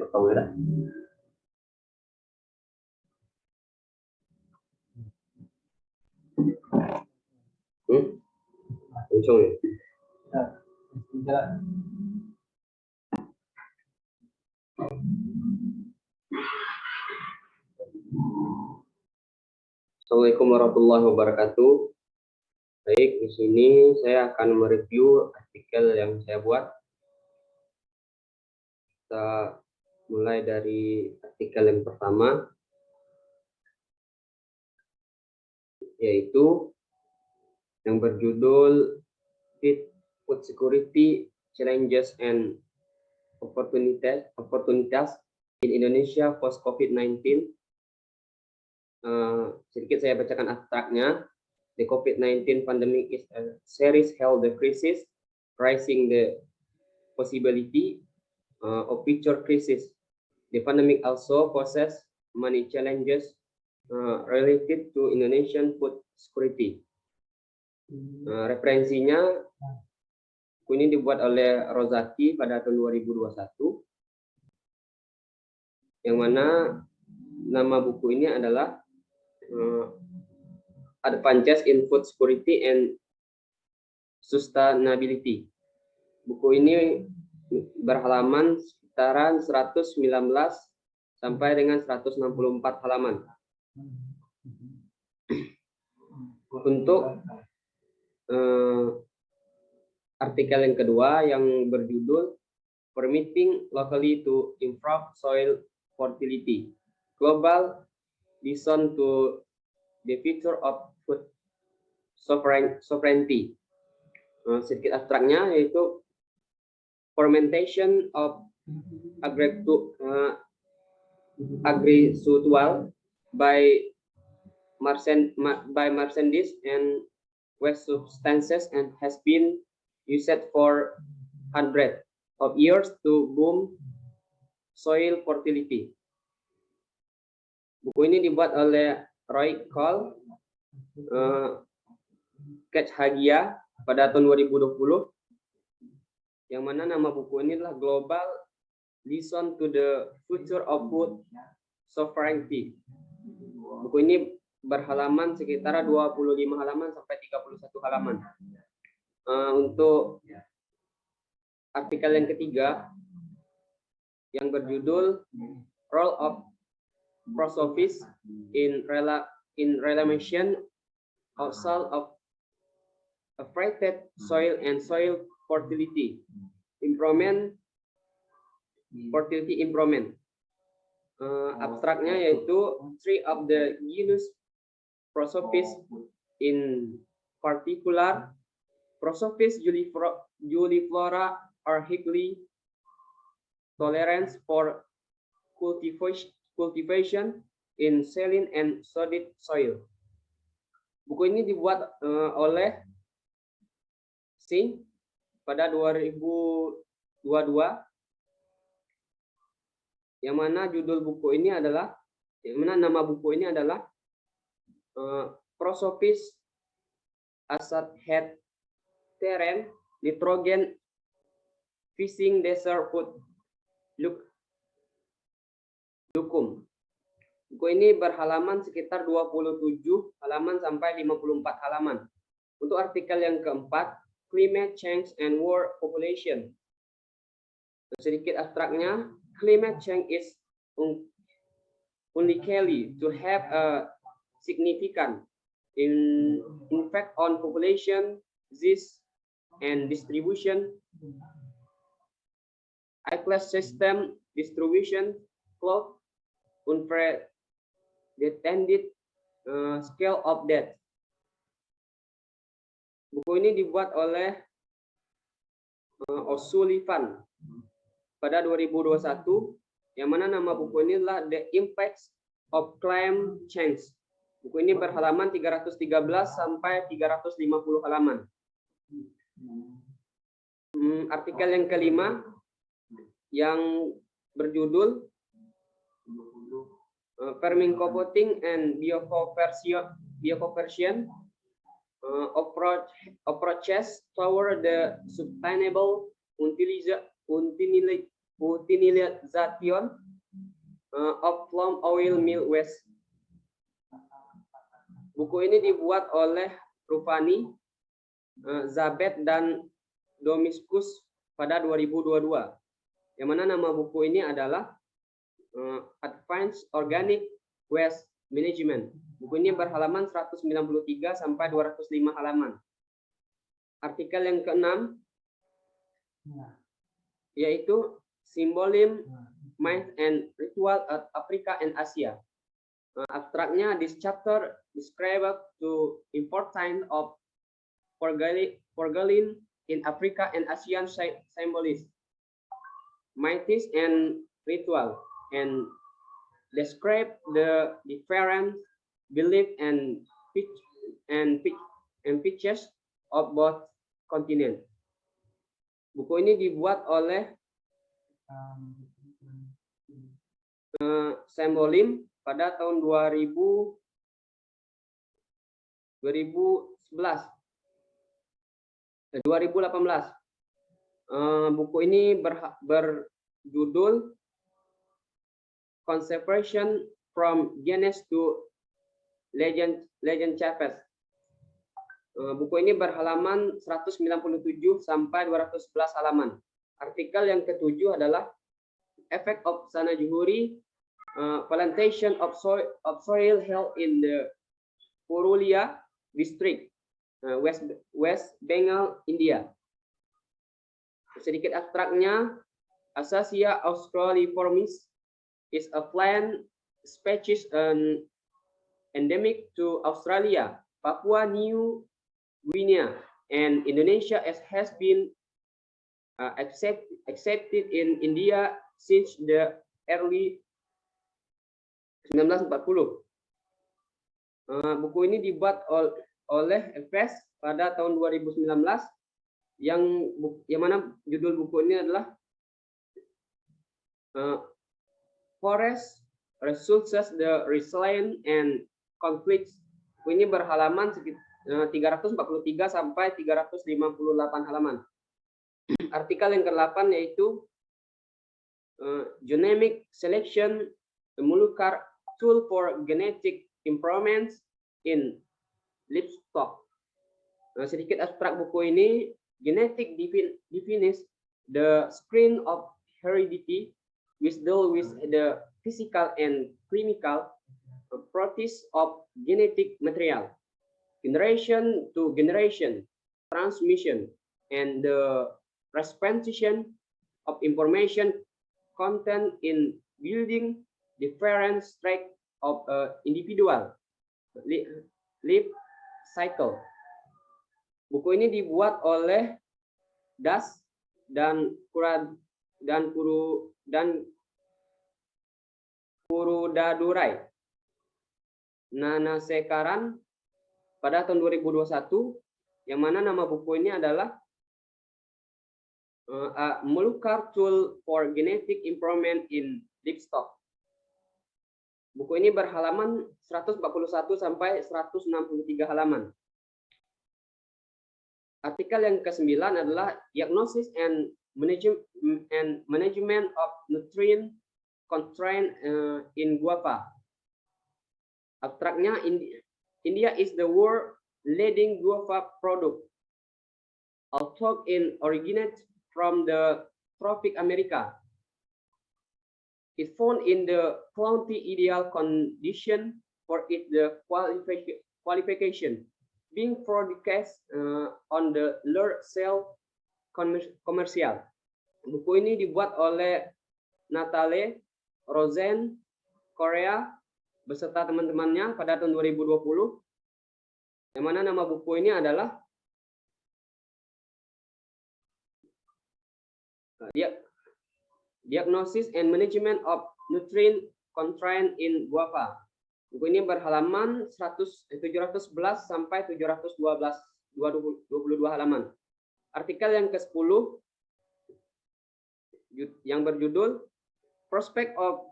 tahu ya. Langsung ya. Assalamualaikum warahmatullahi wabarakatuh. Baik, di sini saya akan mereview artikel yang saya buat. Kita mulai dari artikel yang pertama, yaitu yang berjudul Food Security Challenges and Opportunities in Indonesia Post COVID-19. Sedikit saya bacakan abstraknya. The COVID-19 pandemic is a series held the crisis, rising the possibility of future crisis. The pandemic also poses many challenges related to Indonesian food security. Referensinya, buku ini dibuat oleh Rozaki pada tahun 2021, yang mana nama buku ini adalah Advances in Food Security and Sustainability. Buku ini berhalaman sekitaran 119 sampai dengan 164 halaman. Untuk artikel yang kedua yang berjudul Permitting Locally to Improve Soil Fertility, Global Listen to the Future of Food Sovereignty. Sedikit abstraknya yaitu fermentation of agri-sutual by Marchandise and waste substances and has been used for hundreds of years to boom soil fertility. Buku ini dibuat oleh Roy Cole, Ketshagia pada tahun 2020, yang mana nama buku ini adalah Global Listen to the Future of Food Sovereignty. Buku ini berhalaman sekitar 25 halaman sampai 31 halaman. Untuk artikel yang ketiga yang berjudul Role of Post Office in Relation of Affected Soil and Soil Fertility Improvement. Abstraknya yaitu three of the genus Prosopis, in particular Prosopis juliflora are highly tolerant for cultivation in saline and sodic soil. Buku ini dibuat oleh Singh pada 2022, yang mana nama buku ini adalah Prosopis Asadhead Terrain Nitrogen Fishing Desert Food Dukum. Buku ini berhalaman sekitar 27 halaman sampai 54 halaman. Untuk artikel yang keempat, Climate Change and World Population. Sedikit abstraknya, climate change is unlikely to have a significant impact on population, disease, and distribution, ecosystem distribution, cloud, unprecedented scale of death. Buku ini dibuat oleh O'Sullivan pada 2021, yang mana nama buku ini adalah The Impacts of Climate Change. Buku ini berhalaman 313 sampai 350 halaman. Artikel yang kelima yang berjudul Permingcopoting and Bioconversion approaches toward the sustainable utilization of palm oil mill waste. Buku ini dibuat oleh Rufani, Zabet, dan Domiskus pada 2022. Yang mana nama buku ini adalah Advanced Organic Waste Management. Buku ini berhalaman 193 sampai 205 halaman. Artikel yang ke-6 yaitu Symbolism, Myth and Ritual of Africa and Asia. Abstraknya, this chapter describes to importance of forgetting in Africa and Asian symbolism, myths and ritual, and describe the different belief and pitches of both continents. Buku ini dibuat oleh Symbolism pada tahun 2018. Buku ini berjudul Conservation from Genes to Legend Chapters. Buku ini berhalaman 197 sampai 211 halaman. Artikel yang ke-7 adalah Effect of Sanajuhuri Plantation of Soil Health in the Purulia District, West Bengal, India. Sedikit abstraknya, Acacia australiformis is a plant species endemic to Australia, Papua New Guinea, and Indonesia, as has been accepted in India since the early 1940. Buku ini dibuat oleh Efes pada tahun 2019, yang mana judul buku ini adalah Forest Resources, the Resilience and Conflicts. Buku ini berhalaman 343 sampai 358 halaman. Artikel yang ke-8 yaitu Genomic Selection, a Molekular Tool for Genetic Improvements in Livestock. Sedikit abstrak buku ini, genetic defines the screen of heredity, which deal with the physical and clinical properties of genetic material, generation to generation transmission, and the transposition of information content in building different traits of individual life cycle. Buku ini dibuat oleh Das dan Purudadurai Nanasekaran pada tahun 2021, yang mana nama buku ini adalah A Molecular Tool for Genetic Improvement in Livestock. Buku ini berhalaman 141 sampai 163 halaman. Artikel yang ke-9 adalah Diagnosis and Management of Nutrient Constraint in Guava. Abstraknya, India is the world leading guava product. Although it originates from the tropic America, it found in the plenty ideal condition for its qualification, being broadcast on the large scale commercial. Buku ini dibuat oleh Natalie Rosen Korea beserta teman-temannya pada tahun 2020, yang mana nama buku ini adalah Diagnosis and Management of Nutrient Constraint in Guava. Buku ini berhalaman 711 sampai 722 halaman. Artikel yang ke-10 yang berjudul Prospect of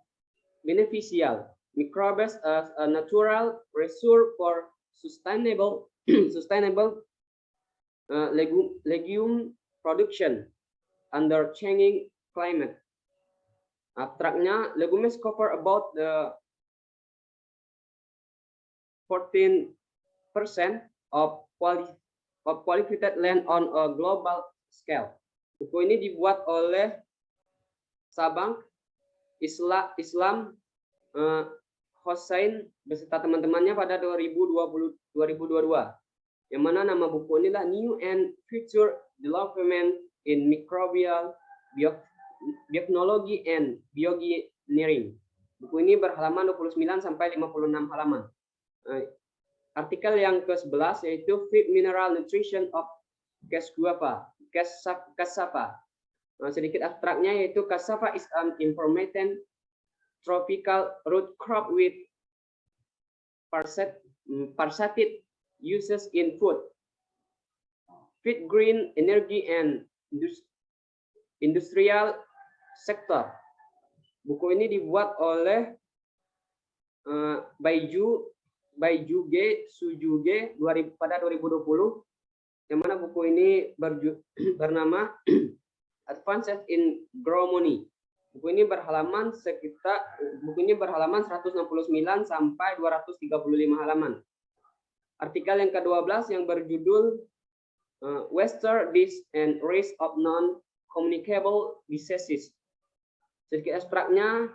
Beneficial Microbes as a Natural Resource for Sustainable Legume Production under Changing Climate. Abstraknya, legumes cover about the 14% of qualified land on a global scale. Buku ini dibuat oleh Sabang Islam Hossein beserta teman-temannya pada 2022. Yang mana nama buku ini adalah New and Future Development in Microbial Biotechnology and Bioengineering. Buku ini berhalaman 29 sampai 56 halaman. Artikel yang ke-11 yaitu Feed Mineral Nutrition of Cassava. Sedikit abstraknya yaitu cassava is an intermittent tropical root crop with parasitic uses in food, feed, green energy, and industrial sector. Buku ini dibuat oleh Baijuge Sujuge pada 2020, yang mana buku ini bernama Advances in Agronomy. Buku ini berhalaman 169 sampai 235 halaman. Artikel yang ke-12 yang berjudul Western Disease and Risk of Non-Communicable Diseases. Sedikit abstraknya,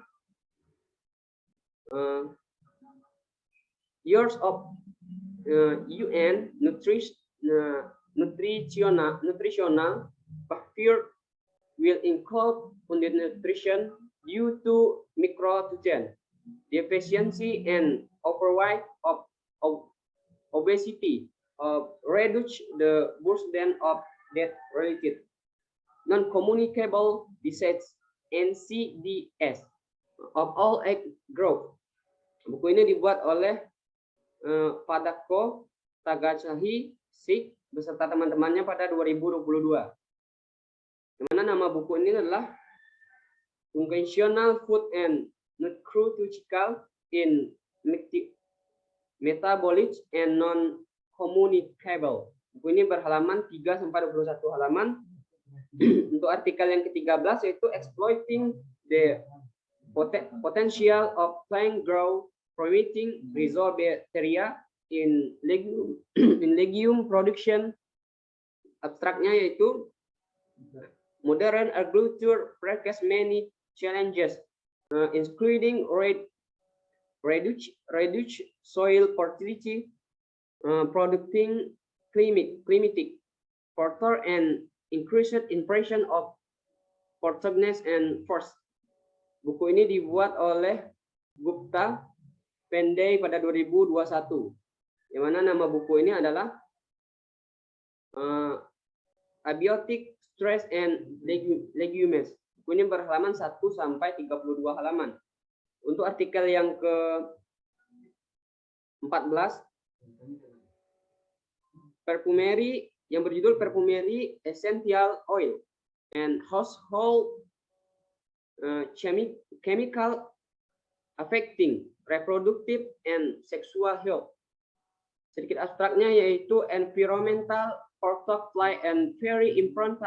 years of UN nutritional factor will include undernutrition due to micronutrient deficiency and overweight of obesity, reduce the burden of death-related non-communicable disease (NCDs) of all age group. Buku ini dibuat oleh Padako Tagasahi Sik beserta teman-temannya pada 2022. Dimana nama buku ini adalah Conventional Food and Nutraceutical in Metabolic and Non-Communicable. Buku ini berhalaman 3 sampai 21 halaman. Untuk artikel yang ke-13 yaitu Exploiting the Potential of Plant Growth Promoting Rhizobacteria in Legume Production. Abstraknya yaitu Modern agriculture faces many challenges, including reduced soil fertility, producing climatic factor, and increased impression of pathogens and force. Buku ini dibuat oleh Gupta Pandey pada 2021. Yang mana nama buku ini adalah Abiotic Stress and Legumes. Buku ini berhalaman 1 sampai 32 halaman. Untuk artikel yang ke-14, Perfumery yang berjudul Perfumery Essential Oil and Household Chemical Affecting Reproductive and Sexual Health. Sedikit abstraknya yaitu Environmental Butterfly and very important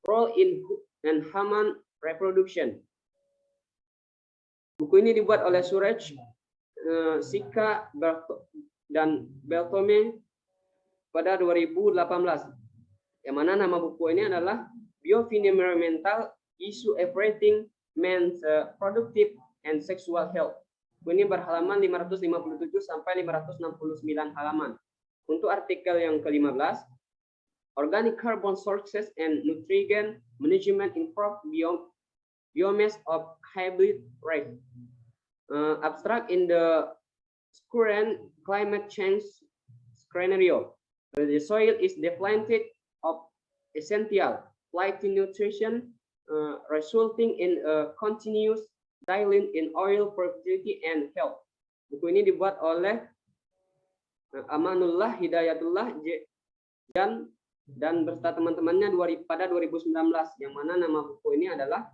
role in human reproduction. Buku ini dibuat oleh Suraj Sika dan Beltome pada 2018. Yang mana nama buku ini adalah Bioenvironmental Issue Affecting Men's Productive and Sexual Health. Buku ini berhalaman 557 sampai 569 halaman. Untuk artikel yang ke-15, Organic Carbon Sources and Nutrient Management Improve Biomass of Hybrid Rice. Abstract in the current climate change scenario, the soil is depleted of essential phytonutrition, resulting in a continuous decline in oil fertility and health. Buku ini dibuat oleh Amanullah Hidayatullah dan beserta teman-temannya pada 2019, yang mana nama buku ini adalah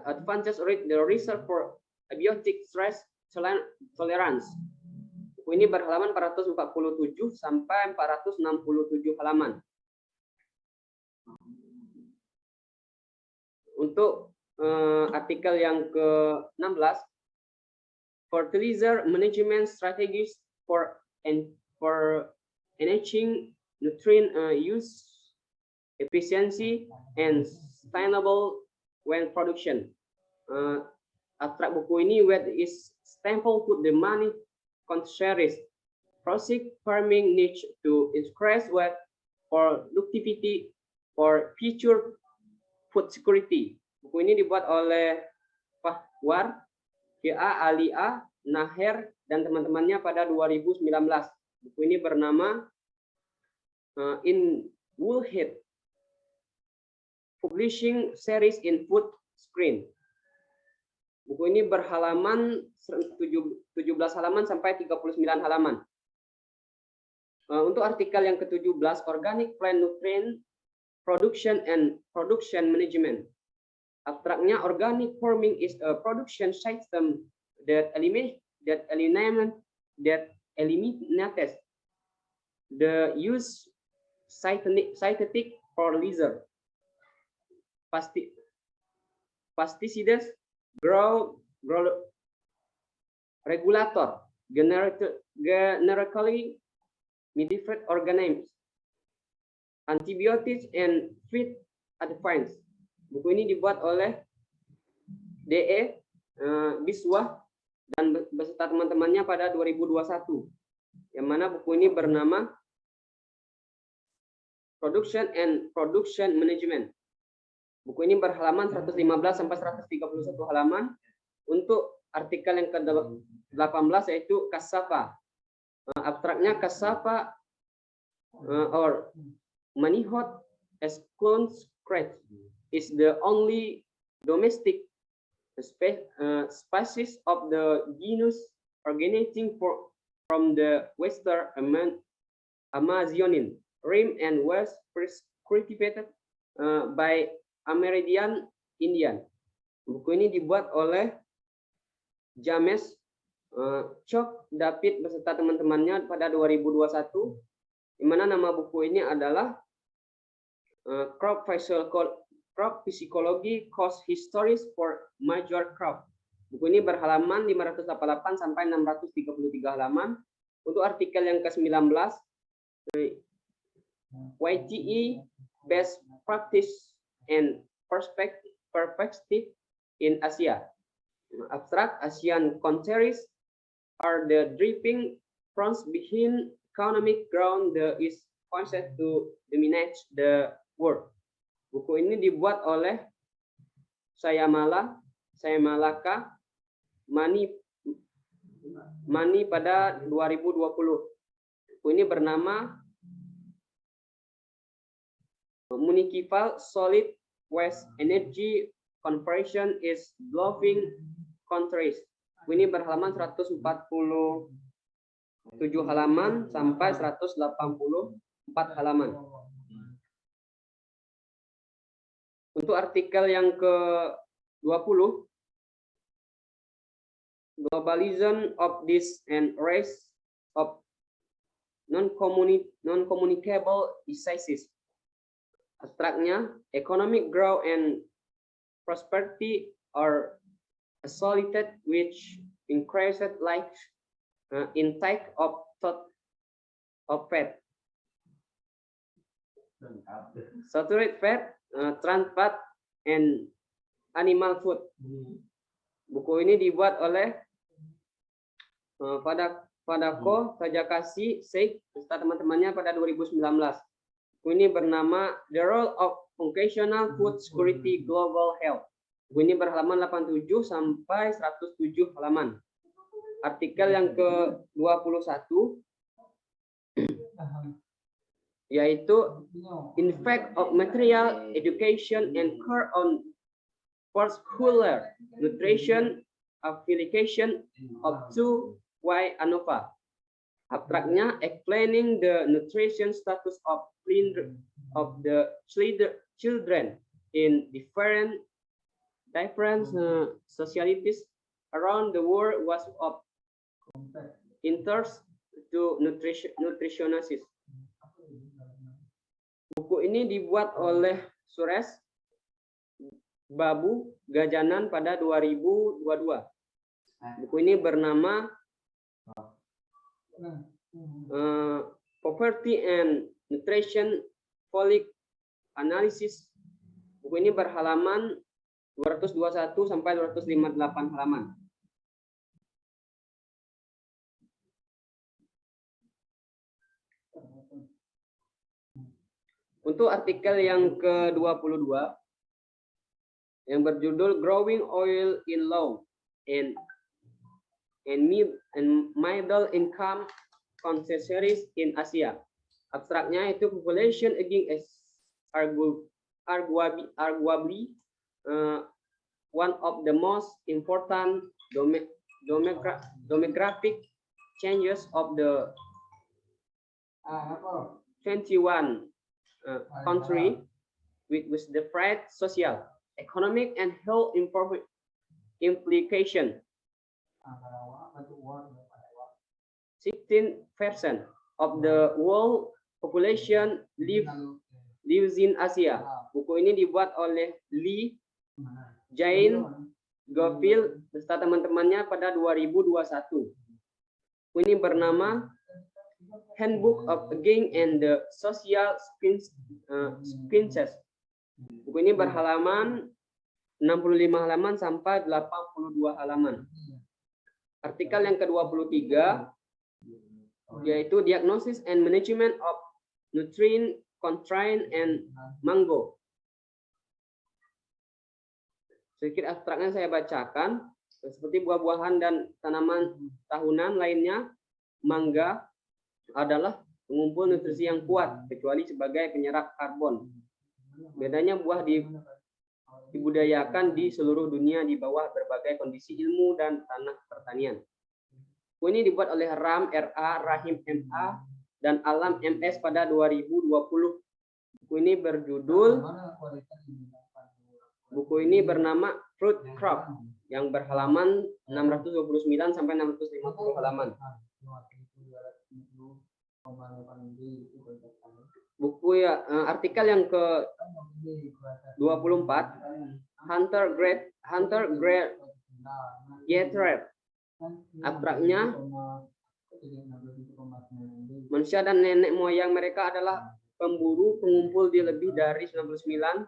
Advances in the Research for Abiotic Stress Tolerance. Buku ini berhalaman 447 sampai 467 halaman. Untuk artikel yang ke-16, fertilizer management strategies for enhancing nutrient use efficiency and sustainable when production. Abstrak buku ini where is sample put the money considers prosic farming needs to increase with productivity for future food security. Buku ini dibuat oleh Fahwar, K.A. Alia, Naher, dan teman-temannya pada 2019. Buku ini bernama In Woolhead Publishing Series in Food Screen. Buku ini berhalaman 17 halaman sampai 39 halaman. Untuk artikel yang ke-17, Organic Plant Nutrient Production and Production Management. Abstraknya, organic farming is a production system that eliminates the use synthetic fertilizer, pesticides, grow regulator, generically modified organisms, antibiotics, and feed advance. Buku ini dibuat oleh DE Biswah dan beserta teman-temannya pada 2021. Yang mana buku ini bernama Production and Production Management. Buku ini berhalaman 115 sampai 131 halaman. Untuk artikel yang ke-18 yaitu cassava. Abstraknya cassava or manihot esconscret is the only domestic species of the genus originating from the western Amazonian rim and was first cultivated by Amerindian Indian. Buku ini dibuat oleh James Chok David beserta teman-temannya pada 2021, di mana nama buku ini adalah Crop Physiology Cost Histories for Major Crop. Buku ini berhalaman 588 sampai 633 halaman. Untuk artikel yang ke-19, YTE Best Practice and Perspective in Asia. Abstrak, Asian countries are the driving force behind economic growth that is poised to dominate the world. Buku ini dibuat oleh Sayamalaka Mani pada 2020. Buku ini bernama Municipal Solid Waste Energy Conversion is Blowing Countries. Buku ini berhalaman 147 halaman sampai 184 halaman. Untuk artikel yang ke-20, Globalization of this and Rise of Non-Communicable Diseases. Abstraknya, economic growth and prosperity are associated which increased like intake of fat, saturated fat, trans fat, and animal food. Buku ini dibuat oleh Fadako Tajakasi Sheikh beserta teman-temannya pada 2019. Buku ini bernama The Role of Functional Food Security Global Health. Buku ini berhalaman 87 sampai 107 halaman. Artikel yang ke-21 yaitu Impact of Material Education and Care on Post-Schooler Nutrition Application of 2Y ANOVA. Abstraknya, explaining the nutrition status of the children in different societies around the world was of interest to nutritionists. Buku ini dibuat oleh Suresh Babu Gajanan pada 2022. Buku ini bernama Poverty and Nutrition Folic Analysis. Buku ini berhalaman 221 sampai 258 halaman. Untuk artikel yang ke-22 yang berjudul Growing Oil in Low and Middle Income Countries in Asia. Abstraknya itu population aging is arguably one of the most important demographic changes of the 21 country with the spread social, economic, and health implication. 16% of the world population lives in Asia. Buku ini dibuat oleh Lee Jain Gofield beserta teman-temannya pada 2021. Buku ini bernama Handbook of Aging and the Social Sciences. Buku ini berhalaman 65 halaman sampai 82 halaman. Artikel yang ke-23 yaitu Diagnosis and Management of Nutrient Constraint and Mango. Sedikit abstraknya saya bacakan. Seperti buah-buahan dan tanaman tahunan lainnya, mangga adalah pengumpul nutrisi yang kuat, kecuali sebagai penyerap karbon. Bedanya buah dibudidayakan di seluruh dunia di bawah berbagai kondisi ilmu dan tanah pertanian. Buku ini dibuat oleh Ram RA, Rahim MA, dan Alam MS pada 2020. Buku ini bernama Fruit Crop yang berhalaman 629 sampai 650 halaman. Buku artikel yang ke-24 Hunter Great Gatorade. Abstraknya, manusia dan nenek moyang mereka adalah pemburu pengumpul di lebih dari 99%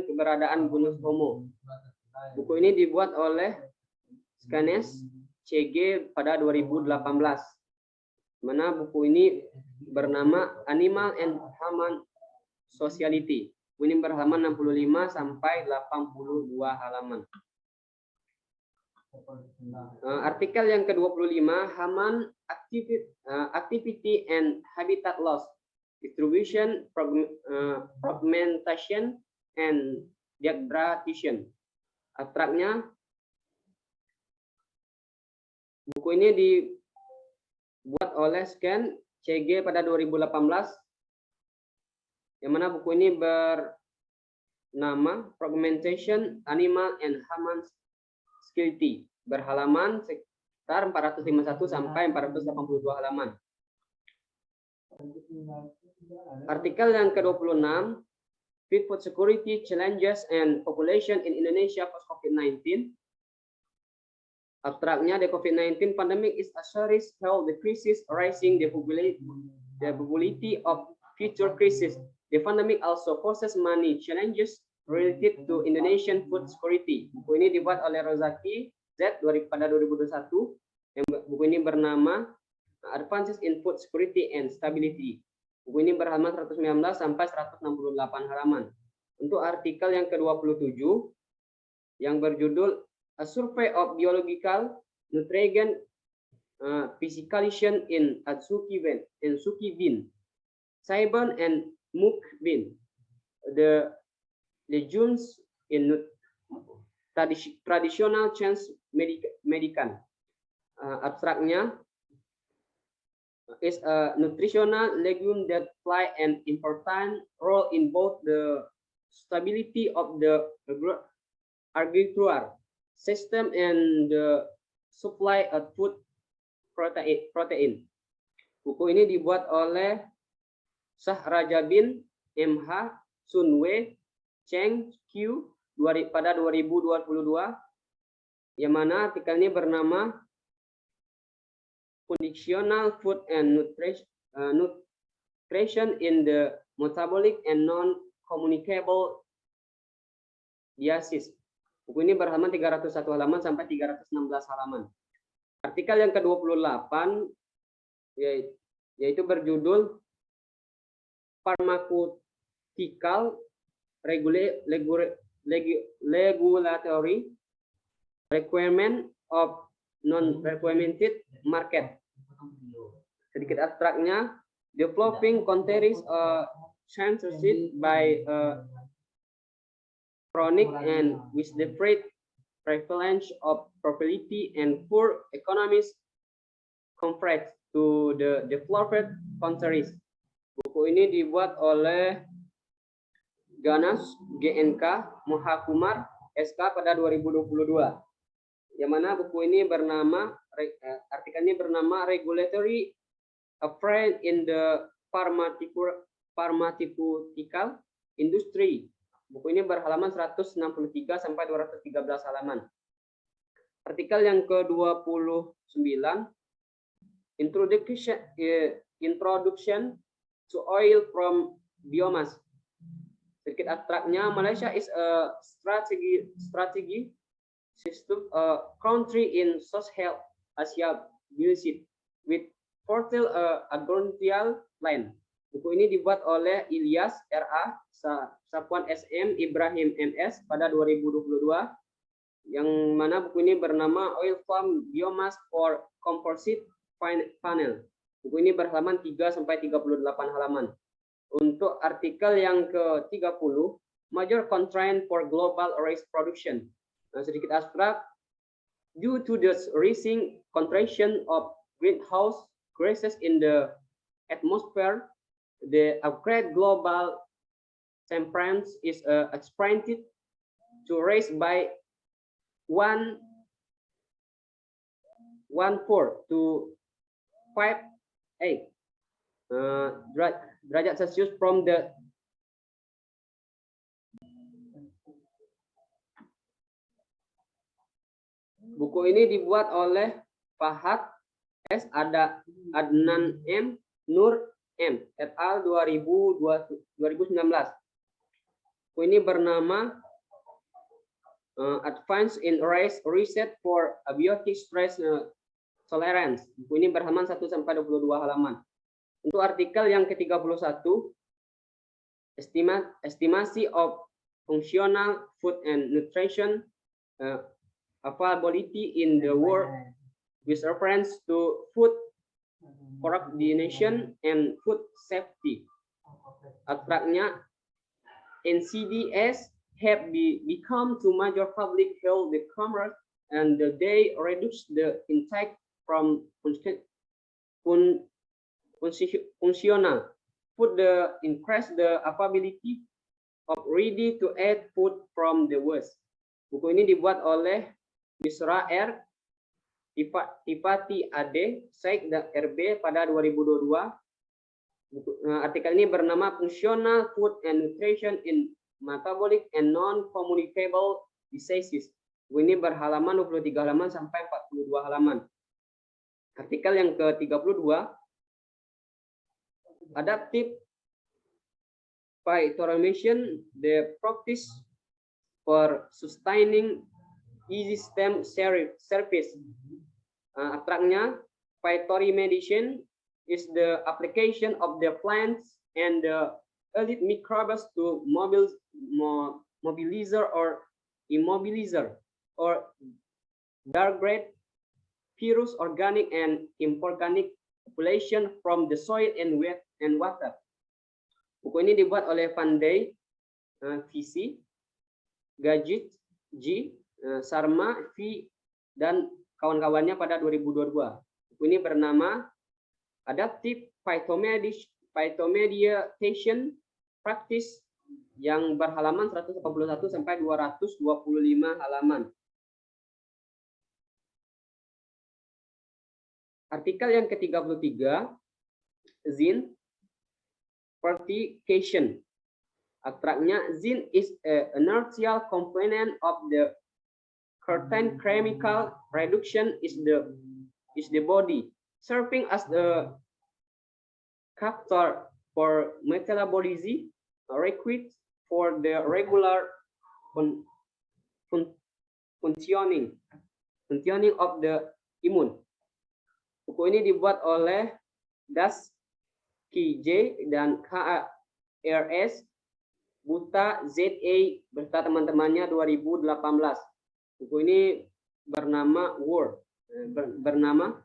keberadaan gunung Bromo. Buku ini dibuat oleh Skanes CG pada 2018. Mana buku ini bernama Animal and Human Sociality. Buku ini berhalaman 65 sampai 82 halaman. Artikel yang ke-25 Human Activity and Habitat Loss, Distribution, Fragmentation, and Degradation. Abstraknya, buku ini dibuat oleh Scan CG pada 2018, yang mana buku ini bernama Fragmentation, Animal and Human Society, berhalaman sekitar 451 sampai 482 halaman. Artikel yang ke-26 Feed Food Security Challenges and Population in Indonesia Post COVID-19. Abstraknya, the COVID-19 pandemic is a serious health crisis, rising the probability of future crisis. The pandemic also poses many challenges related to Indonesian food security. Buku ini dibuat oleh Rozaki Z pada 2021. Buku ini bernama Advances in Food Security and Stability. Buku ini berhalaman 119 sampai 168 halaman. Untuk artikel yang ke-27 yang berjudul A Survey of Biological Nutrient Physicalization in Atsuki Bean, Saibon and Mukbin, the legumes in traditional Chinese medicine. Abstraknya, is a nutritional legume that play an important role in both the stability of the agricultural system and the supply of food protein. Buku ini dibuat oleh Shah Raja Bin, MH, Sun Wei, Cheng Q, pada 2022, yang mana artikel ini bernama Functional Food and Nutrition in the Metabolic and Non-Communicable Diseases. Buku ini berhalaman 301 halaman sampai 316 halaman. Artikel yang ke-28 yaitu berjudul Pharmaceutical Regulatory Requirement of Non-Regulated Market. Sedikit abstraknya, developing countries censorship by chronic and with the prevalence of poverty and poor economies compared to the developed countries. Buku ini dibuat oleh Ganas GNK Mohakumar SK pada 2022. Yang mana buku ini bernama, artikel ini bernama Regulatory Affairs in the Pharmaceutical Industry. Buku ini berhalaman 163 sampai 213 halaman. Artikel yang ke-29, Introduction to Oil from Biomass. Sedikit abstraknya, Malaysia is a strategy system country in Southeast Asia Pacific with fertile agrarian land. Buku ini dibuat oleh Ilyas RA, Sapuan SM, Ibrahim MS pada 2022, yang mana buku ini bernama Oil from Biomass for Composite Panel. Buku ini berhalaman 3 sampai 38 halaman. Untuk artikel yang ke-30, Major Constraint for Global Rice Production. Sedikit abstrak, due to the rising concentration of greenhouse gases in the atmosphere, the upgrade global temperature is expected to rise by 1.4 to 5.8 derajat Celcius from the buku ini dibuat oleh Fahad S. Adnan M. Nur M. et al. 2019. Buku ini bernama Advance in Rice Research for Abiotic Stress Tolerance. Buku ini berhalaman 1 sampai 22 halaman. Untuk artikel yang ke-31, estimasi of functional food and nutrition availability in the world with reference to food coordination and food safety. Abstraknya, NCDs have become to major public health commerce and they reduce the intake from functional food, increase the availability of ready-to-eat food from the West. Buku ini dibuat oleh Misra R, Tifati AD, Syekh dan RB pada 2022. Artikel ini bernama Functional Food and Nutrition in Metabolic and Non-Communicable Diseases. Buku ini berhalaman 23 halaman sampai 42 halaman. Artikel yang ke-32, Adaptive Phytoremission, the practice for sustaining easy stem surface. Abstraknya, phytoremediation is the application of the plants and the elite microbes to mobilize or immobilize or degrade virus, organic and inorganic population from the soil and water. Buku ini dibuat oleh Pandey VC, Gajit G, Sarma V dan kawan-kawannya pada 2022. Buku ini bernama Adaptive Phytomediation Practice yang berhalaman 181 sampai 225 halaman. Artikel yang ke-33, Zin Fortification. Abstraknya, zinc is an inertial component of the certain chemical reduction is the body, serving as the captor for metabolism, required for the regular functioning of the immune. Buku ini dibuat oleh Das K.J. dan K.R.S. Buta Z.A. beserta teman-temannya 2018. Buku ini bernama bernama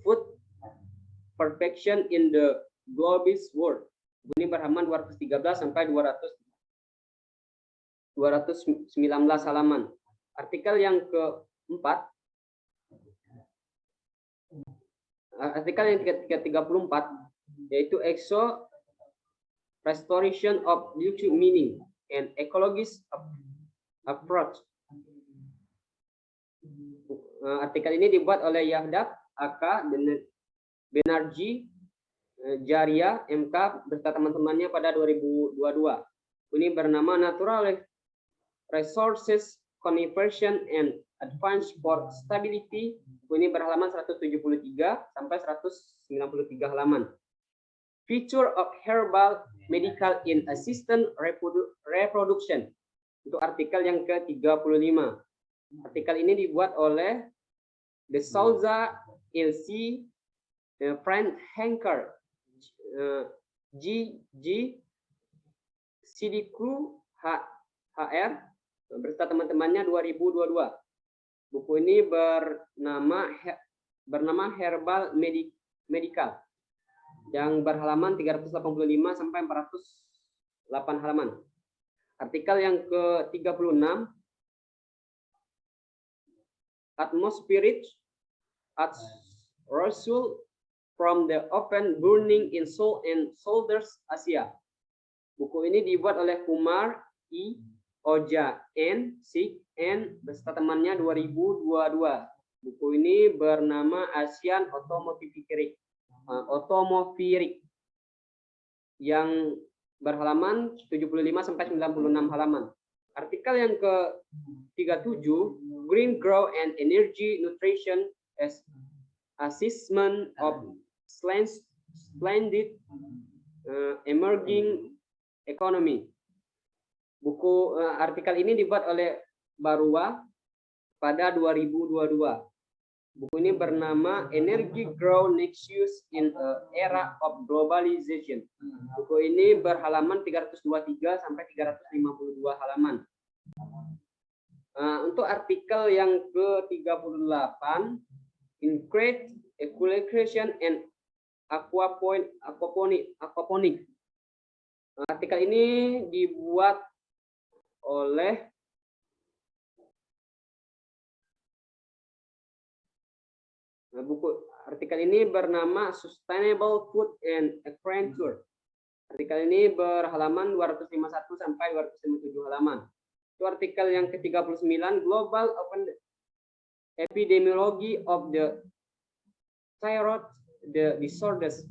Food Perfection in the Globis World. Buku ini berhalaman 213 sampai 219 halaman. Artikel yang keempat, artikel yang ke-34 yaitu EXO Restoration of Lucu Meaning and Ecologist Approach. Artikel ini dibuat oleh Yahdab AK Benerji Jaria MK beserta teman-temannya pada 2022. Ini bernama Natural Resources Conservation and Advance for Stability. Ini berhalaman 173 sampai 193 halaman. Feature of herbal medical in assisted reproduction. Untuk artikel yang ke-35. Artikel ini dibuat oleh De Souza LC, Frank Henker, G. Sidiku HR beserta teman-temannya 2022. Buku ini bernama Herbal Medical yang berhalaman 385 sampai 408 halaman. Artikel yang ke-36 Atmospheric as Rasul from the Open Burning in Seoul and Shoulders Asia. Buku ini dibuat oleh Kumar I. Oja N. Sik N. beserta temannya 2022. Buku ini bernama Asian Automofirik yang berhalaman 75 sampai 96 halaman. Artikel yang ke-37 Green Grow and Energy Nutrition as Assessment of Splendid Emerging Economy. Buku artikel ini dibuat oleh Barua pada 2022. Buku ini bernama Energy Grow Nexus in a Era of Globalization. Buku ini berhalaman 323 sampai 352 halaman. Untuk artikel yang ke-38 Increased Equilibration and Aquaponic. Artikel ini dibuat oleh artikel ini bernama Sustainable Food and Agriculture. Artikel ini berhalaman 251 sampai 257 halaman. Itu artikel yang ke-39 Global Open Epidemiology of the Thyroid Disorders.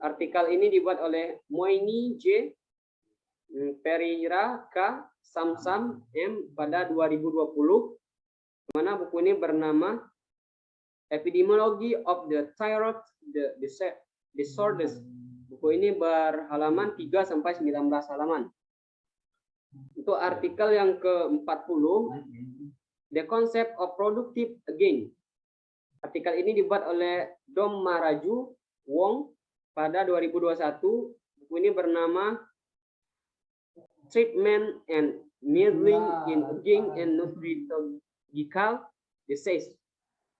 Artikel ini dibuat oleh Moini J, Pereira K, Samsam M pada 2020. Mana buku ini bernama Epidemiology of the Thyroid Disorders. Buku ini berhalaman 3 sampai 19 halaman. Untuk artikel yang ke-40 The Concept of Productive Gain. Artikel ini dibuat oleh Dom Maraju Wong pada 2021. Buku ini bernama Treatment and Meddling in Aging and Nutritional Disease.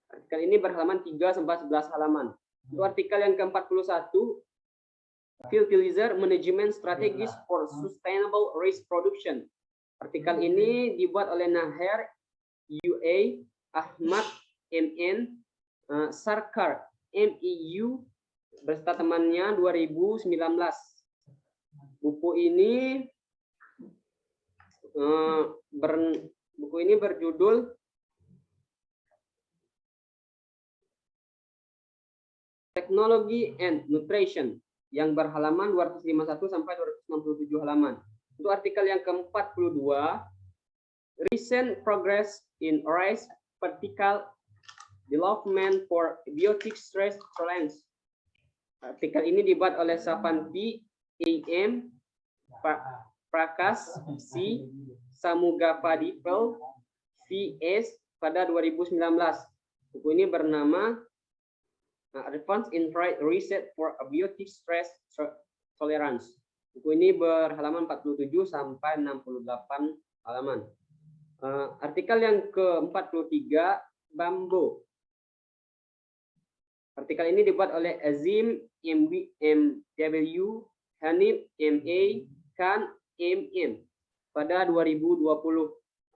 Artikel ini berhalaman 3 sampai 11 halaman. Itu artikel yang ke-41 Fertilizer Management Strategies for Sustainable Rice Production. Artikel ini dibuat oleh Naher UA, Ahmad MN, Sarkar MEU beserta temannya 2019. Buku ini berjudul Technology and Nutrition yang berhalaman 251 sampai 267 halaman. Untuk artikel yang ke-42, recent progress in rice vertical development for biotic stress tolerance. Artikel ini dibuat oleh Savanti A.M. Prakash C. Samugapadivel V.S. pada 2019. Buku ini bernama Advance in Research for Abiotic Stress Tolerance. Buku ini berhalaman 47 sampai 68 halaman. Artikel yang ke-43, Bambo. Artikel ini dibuat oleh Azim M.W. Hanif M.A. Khan M.M. pada 2020.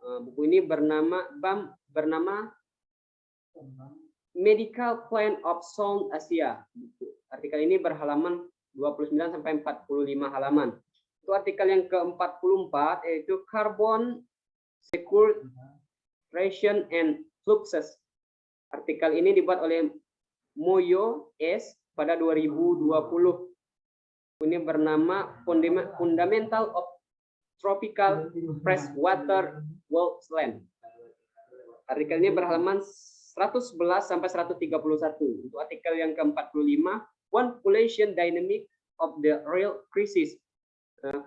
Buku ini bernama Medical Plan of Sound Asia. Artikel ini berhalaman 29 sampai 45 halaman. Itu artikel yang ke-44 yaitu Carbon Sequestration and Fluxes. Artikel ini dibuat oleh Moyo S pada 2020. Ini bernama Fundamental of Tropical Freshwater Wetlands. Artikel ini berhalaman 111 sampai 131. Untuk artikel yang ke-45, One Population Dynamic of the Real Crisis,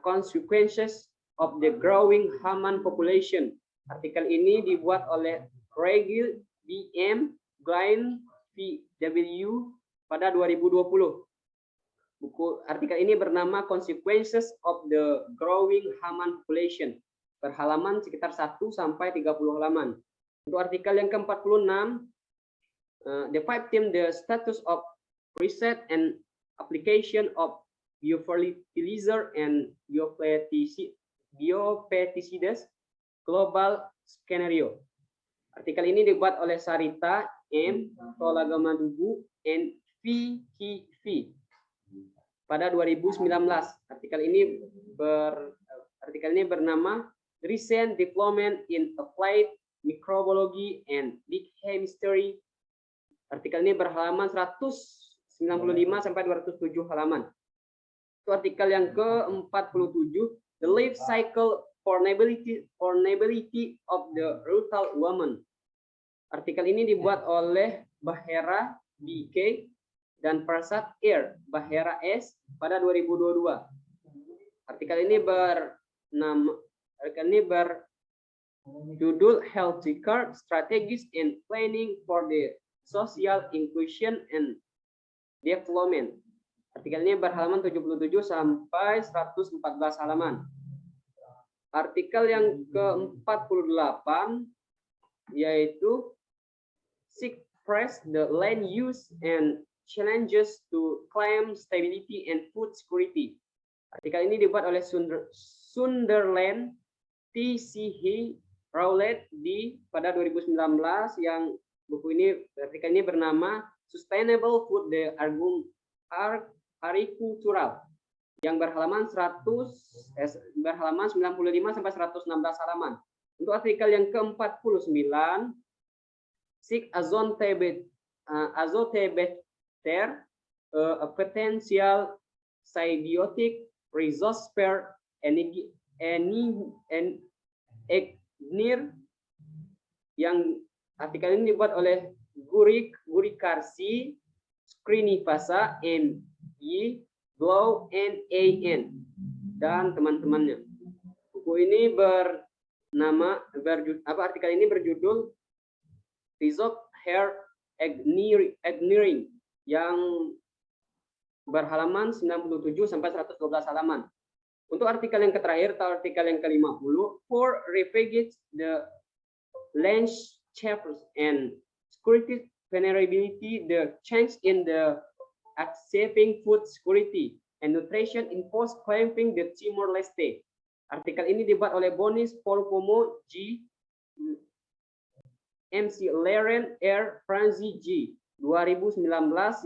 Consequences of the Growing Human Population. Artikel ini dibuat oleh Regil B.M. Glenn V.W. pada 2020. Artikel ini bernama Consequences of the Growing Human Population. Berhalaman sekitar 1 sampai 30 halaman. Untuk artikel yang ke-46, The Five Team the Status of Research and Application of Biofertilizer and Biopesticides Global Scenario. Artikel ini dibuat oleh Sarita M. Tolagamadugu and V. pada 2019. Artikel ini bernama Recent Development in Applied Microbiology and Big Chemistry. Artikel ini berhalaman 195 sampai 207 halaman. Itu artikel yang ke-47, The Life Cycle Vulnerability of the Rural Woman. Artikel ini dibuat oleh Bahera B.K. dan Prasad R. Bahera S. pada 2022. Artikel ini berjudul Healthcare Strategies and Planning for the Social Inclusion and Development. Artikel ini berhalaman 77 sampai 114 halaman. Artikel yang ke-48 yaitu Press the Land Use and Challenges to Climate Stability and Food Security. Artikel ini dibuat oleh Sunderland T.C.H. Rowlett D. pada 2019 yang artikel ini bernama Sustainable Food the Agricultural yang berhalaman 95 sampai 116 halaman. Untuk artikel yang ke-49 Azotobacter, a potential symbiotic resource pair yang artikel ini dibuat oleh Gurikarsi Srinivasa M.Y. Glow N.A.N. dan teman-temannya. Buku ini artikel ini berjudul Result Hair Engineering yang berhalaman 97 sampai 112 halaman. Untuk artikel yang terakhir atau artikel yang ke-50, for refugees the landscapes and security vulnerability, the change in the achieving food security and nutrition in post clamping the Timor-Leste. Artikel ini dibuat oleh Bonis Polpomo G. MC Laren R. Franzi G. 2019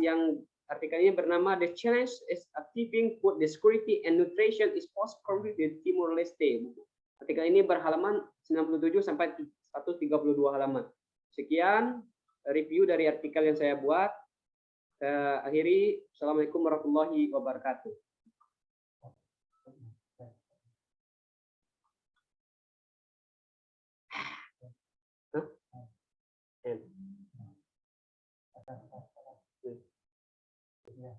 yang artikel ini bernama The Challenge is Achieving Food Security and Nutrition is Post-Conflict in Timor-Leste. Artikel ini berhalaman 97 sampai 132 halaman. Sekian review dari artikel yang saya buat. Akhiri, Assalamualaikum warahmatullahi wabarakatuh. ya.